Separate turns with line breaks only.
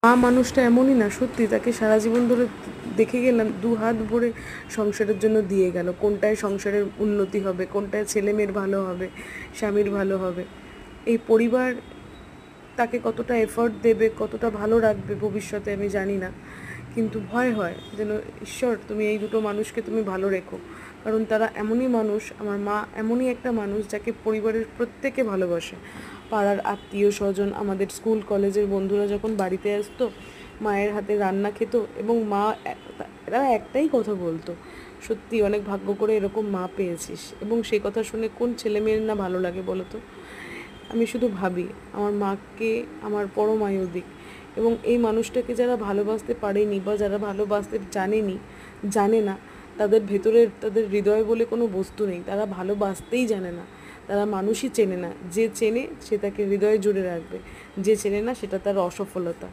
মা মানুষটা এমনই না, সত্যি তাকে সারা জীবন ধরে দেখে গেলাম, দু হাত ভরে সংসারের জন্য দিয়ে গেল। কোনটায় সংসারের উন্নতি হবে, কোনটায় ছেলে মেয়ের ভালো হবে, স্বামীর ভালো হবে, এই পরিবার তাকে কতটা এফর্ট দেবে, কতটা ভালো রাখবে ভবিষ্যতে আমি জানি না। কিন্তু ভয় হয় যেন ঈশ্বর তুমি এই দুটো মানুষকে তুমি ভালো রেখো, কারণ তারা এমনই মানুষ। আমার মা এমনই একটা মানুষ যাকে পরিবারের প্রত্যেকে ভালোবাসে। পাড়ার আত্মীয় স্বজন, আমাদের স্কুল কলেজের বন্ধুরা যখন বাড়িতে আসতো, মায়ের হাতে রান্না খেত এবং মা এরা একটাই কথা বলতো, সত্যি অনেক ভাগ্য করে এরকম মা পেয়েছিস। এবং সেই কথা শুনে কোন ছেলে মেয়ের না ভালো লাগে বলো তো। আমি শুধু ভাবি আমার মাকে আমার পরমায়ু দিক, এবং এই মানুষটাকে যারা ভালোবাসতে পারেনি বা যারা ভালোবাসতে জানে না, তাদের ভেতরের তাদের হৃদয় বলে কোনো বস্তু নেই, তারা ভালোবাসতেই জানে না, তারা মানুষই চেনে না। যে চেনে সে তাকে হৃদয়ে জুড়ে রাখবে, যে চেনে না সেটা তার অসফলতা।